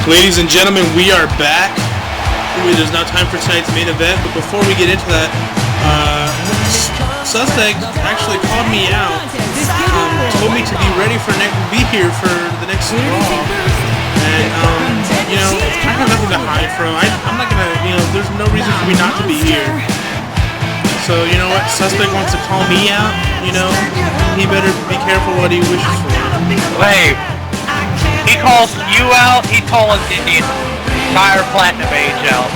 Ladies and gentlemen, we are back. It is now time for tonight's main event, but before we get into that, Suspect actually called me out, told me to be ready for be here for the next Raw, and I have nothing to hide from. I'm not gonna, there's no reason for me not to be here. So you know what, Suspect wants to call me out. He better be careful what he wishes for. Wait, he calls you out. He's calling the entire Platinum Age out.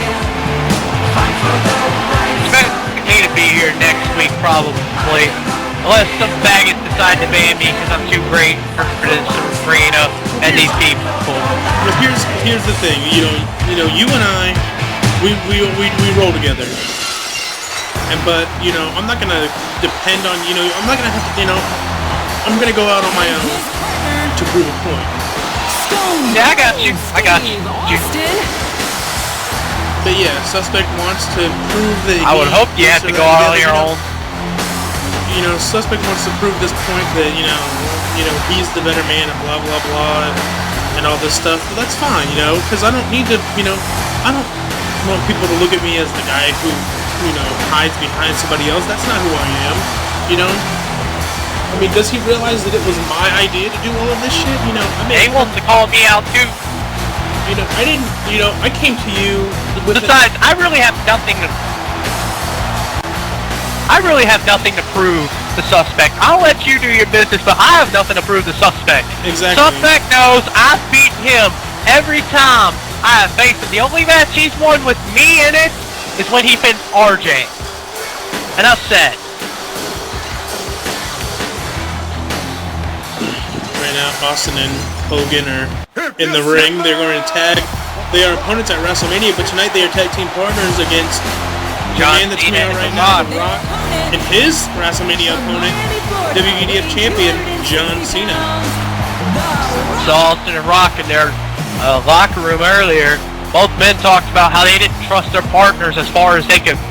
Expect me to be here next week probably, unless some faggots decide to ban me because I'm too great for this arena and these people. But here's the thing. You and I, we roll together. But I'm not gonna depend on I'm not gonna have to I'm gonna go out on my own to prove a point. Yeah, I got you. But yeah, Suspect wants to prove that I would hope you have to go out on your own. Suspect wants to prove this point that he's the better man and blah blah blah and all this stuff. But that's fine, because I don't need to I don't want people to look at me as the guy who hides behind somebody else. That's not who I am, I mean, does he realize that it was my idea to do all of this shit? He wants to call me out too. I didn't, I came to you with Besides, I really have nothing to prove the Suspect. I'll let you do your business, but I have nothing to prove the Suspect. Exactly. Suspect knows I've beaten him every time I have faced him. The only match he's won with me in it is when he pinned RJ. Enough said. Right now, Austin and Hogan are in the ring. They're going to tag. They are opponents at Rasslemania, but tonight they are tag team partners against the man that's coming out right now, The Rock, and his Rasslemania opponent, WEDF champion, John Cena. Saw Austin and Rock in their locker room earlier. Both men talked about how they didn't trust their partners as far as they could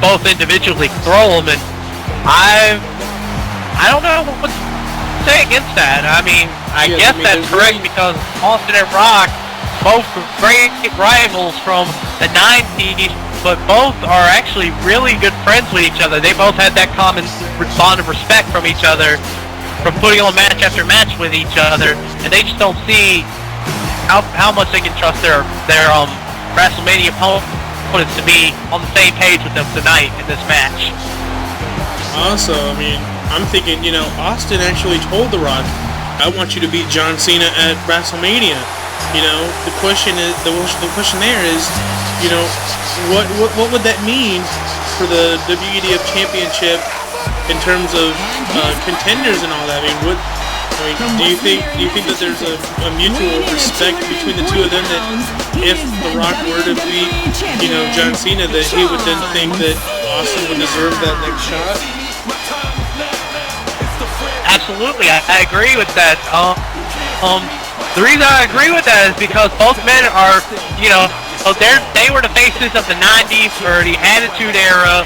both individually throw them, and I don't know what to say against that. I mean, I guess that's correct because Austin and Rock, both great rivals from the 90s, but both are actually really good friends with each other. They both had that common bond of respect from each other, from putting on match after match with each other, and they just don't see how much they can trust their Rasslemania opponents to be on the same page with them tonight in this match. Also, I mean, I'm thinking, Austin actually told The Rock, I want you to beat John Cena at Rasslemania. The question is, the question there is, what would that mean for the WEDF Championship in terms of contenders and all that? I mean, do you think that there's a mutual respect between the two of them, that if The Rock were to beat, John Cena, that he would then think that Austin would deserve that next shot? Absolutely, I agree with that. The reason I agree with that is because both men are, they were the faces of the 90s, or the Attitude Era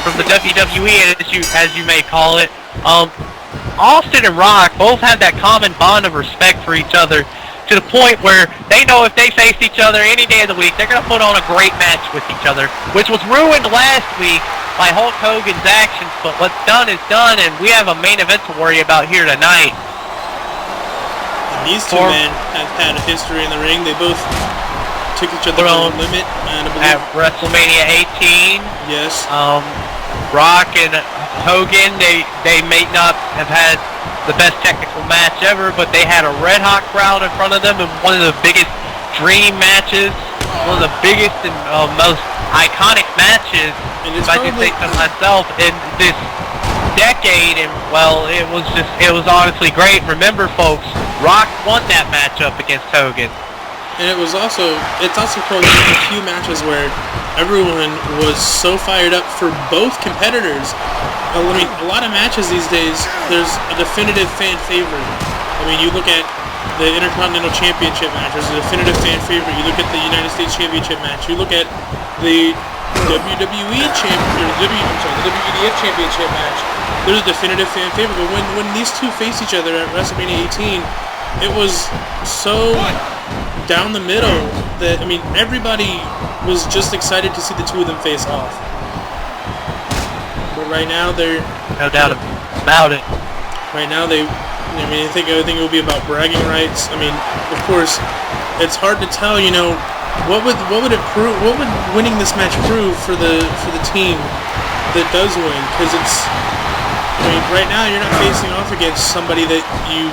from the WWE, as you may call it. Austin and Rock both have that common bond of respect for each other, to the point where they know if they face each other any day of the week, they're going to put on a great match with each other, which was ruined last week by Hulk Hogan's actions, but what's done is done, and we have a main event to worry about here tonight. And these two men have had a history in the ring. They both took each other to the limit. At WrestleMania 18. Yes. Rock and Hogan, they may not have had the best technical match ever, but they had a red hot crowd in front of them, and one of the biggest dream matches, one of the biggest and most iconic matches, if I can say so myself, in this decade. And well, it was honestly great. Remember, folks, Rock won that matchup against Hogan. And it's also probably one of the few matches where everyone was so fired up for both competitors. I mean, a lot of matches these days, there's a definitive fan favorite. I mean, you look at the Intercontinental Championship match, there's a definitive fan favorite. You look at the United States Championship match. You look at the WWE the WEDF Championship match. There's a definitive fan favorite. But when these two face each other at WrestleMania 18, it was so down the middle that, I mean, everybody was just excited to see the two of them face off. But right now they're... No doubt about it. Right now I think it will be about bragging rights. I mean, of course, it's hard to tell, you know, what would it prove, what would winning this match prove for the team that does win? Because it's, I mean, right now you're not facing off against somebody that you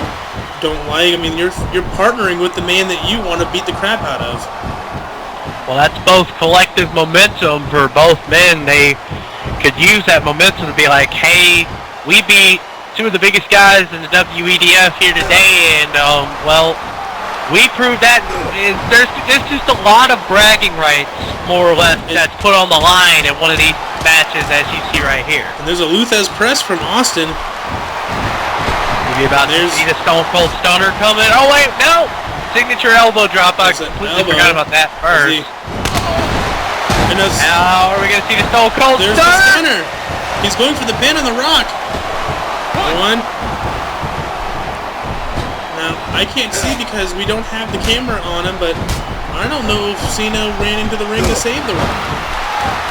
don't like. I mean, you're partnering with the man that you want to beat the crap out of. Well, that's both collective momentum for both men. They could use that momentum to be like, hey, we beat two of the biggest guys in the WEDF here today, and well, we proved that. There's just a lot of bragging rights, more or less, that's put on the line in one of these matches, as you see right here. And there's a Luthez press from Austin. Maybe about to see the Stone Cold Stunner coming. Oh wait, no! Signature elbow drop. I completely forgot about that first. Now are we gonna see the Stone Cold Stunner? There's the Stunner. He's going for the pin on the Rock. One. Now, I can't see because we don't have the camera on him, but I don't know if Cena ran into the ring to save the Rock.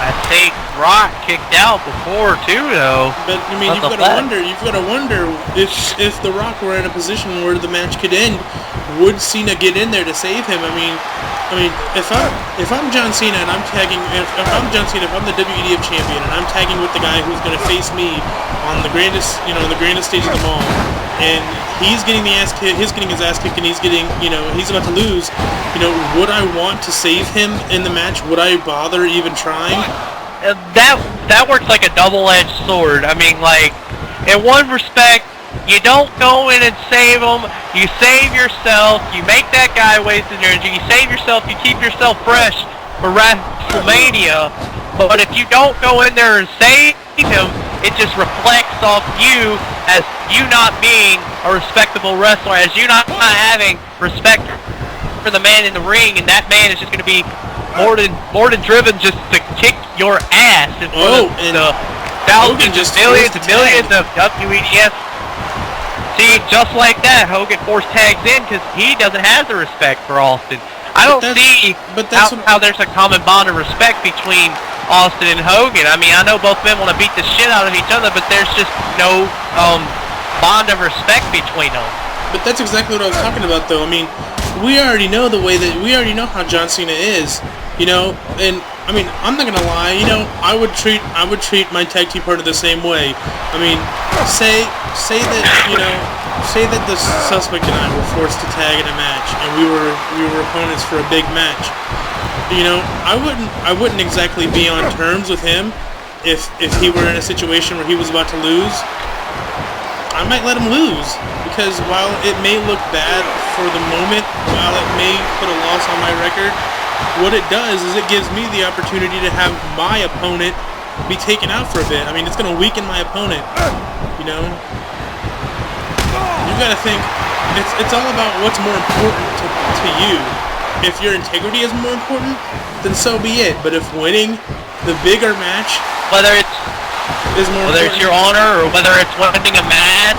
I think Rock kicked out before too, though. But I mean, you've got to wonder if the Rock were in a position where the match could end, would Cena get in there to save him? I mean, if I'm John Cena and I'm tagging, if I'm John Cena, if I'm the WEDF champion and I'm tagging with the guy who's going to face me on the grandest, the grandest stage of them all, and he's getting his ass kicked, and he's getting, he's about to lose, would I want to save him in the match? Would I bother even trying? That works like a double-edged sword. I mean, like, in one respect, you don't go in and save him. You save yourself. You make that guy waste his energy. You save yourself. You keep yourself fresh for Rasslemania. But if you don't go in there and save him, it just reflects off you as you not being a respectable wrestler, as you not having respect for the man in the ring, and that man is just going to be more than driven just to kick your ass in front of the thousands and millions of WEDF. See, just like that, Hogan force tags in because he doesn't have the respect for Austin. I don't see how there's a common bond of respect between Austin and Hogan. I mean, I know both men want to beat the shit out of each other, but there's just no bond of respect between them. But that's exactly what I was talking about, though. I mean, we already know how John Cena is, and I mean, I'm not gonna lie, I would treat my tag team partner the same way. I mean, say that the suspect and I were forced to tag in a match, and we were opponents for a big match. I wouldn't exactly be on terms with him if he were in a situation where he was about to lose. I might let him lose, because while it may look bad for the moment, while it may put a loss on my record, what it does is it gives me the opportunity to have my opponent be taken out for a bit. I mean, it's going to weaken my opponent, You got to think, it's all about what's more important to you. If your integrity is more important, then so be it. But if winning the bigger match, whether it's your honor or whether it's winning a match,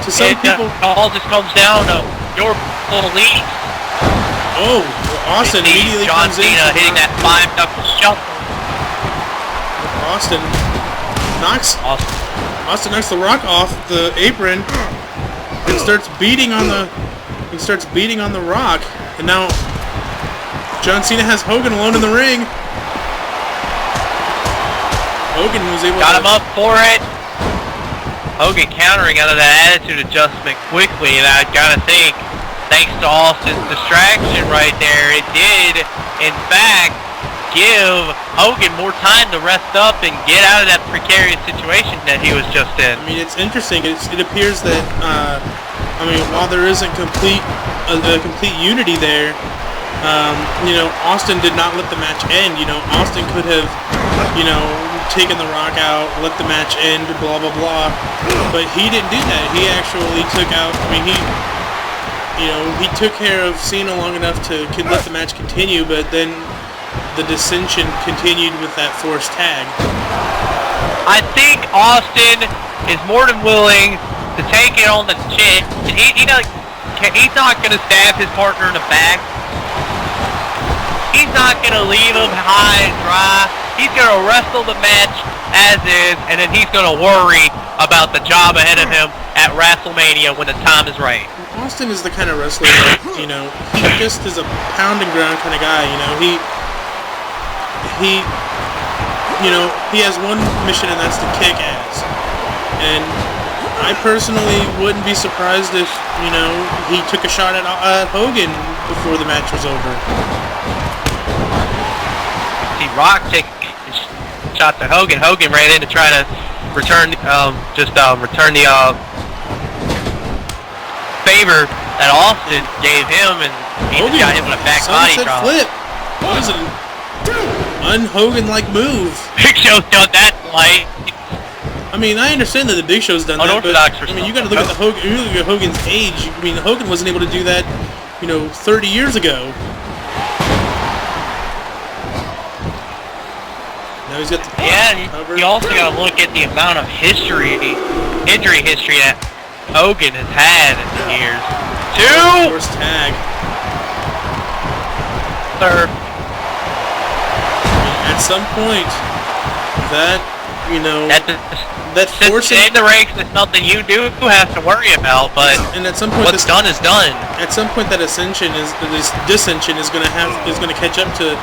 to some people, it all just comes down to your belief. Oh, Austin immediately comes in. John Cena hitting that 5-knuckle shuffle. Austin knocks the Rock off the apron and starts beating on the Rock. And now John Cena has Hogan alone in the ring. Hogan was able got him up for it. Hogan countering out of that attitude adjustment quickly, and I gotta think, thanks to Austin's distraction right there, it did, in fact, give Hogan more time to rest up and get out of that precarious situation that he was just in. I mean, it's interesting. It appears that, while there isn't complete unity there, Austin did not let the match end. Austin could have, taken the Rock out, let the match end, blah, blah, blah. But he didn't do that. He actually took out, he took care of Cena long enough to let the match continue, but then the dissension continued with that forced tag. I think Austin is more than willing to take it on the chin. He's not gonna stab his partner in the back. He's not gonna leave him high and dry. He's gonna wrestle the match as is, and then he's gonna worry about the job ahead of him at Rasslemania when the time is right. Austin is the kind of wrestler that, you know, he just is a pound and ground kind of guy. You know, he has one mission, and that's to kick ass. And I personally wouldn't be surprised if, you know, he took a shot at Hogan before the match was over. See Rock take a shot to Hogan. Hogan ran in to try to return the favor that Austin gave him, and he just got hit with a back body drop. Flip. That was an un-Hogan-like move. Big Show's done that like. I mean, I understand that the Big Show's done that, but I mean, you got to look at Hogan's age. I mean, Hogan wasn't able to do that, you know, 30 years ago. Now he's got the cover. You also got to look at the amount of injury history that Hogan has had in the years. Two. First tag. Third. At some point, that, you know, that forcing in the ranks is something you do have to worry about, but and at some point what's done is done. At some point, that dissension is going to catch up to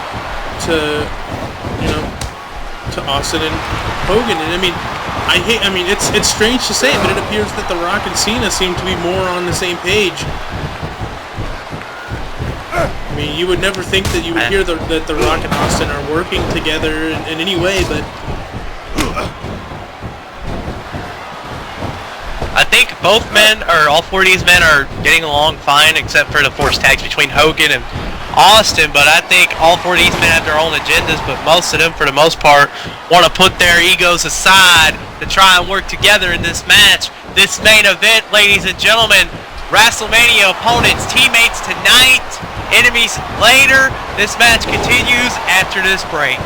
you know, to Austin and Hogan. And I mean, it's strange to say, but it appears that The Rock and Cena seem to be more on the same page. I mean, you would never think that you would hear that The Rock and Austin are working together in any way, but I think both men, or all four of these men, are getting along fine, except for the forced tags between Hogan and Austin. But I think all four of these men have their own agendas, but most of them, for the most part, want to put their egos aside to try and work together in this match. This main event, ladies and gentlemen, Rasslemania opponents, teammates tonight, enemies later. This match continues after this break.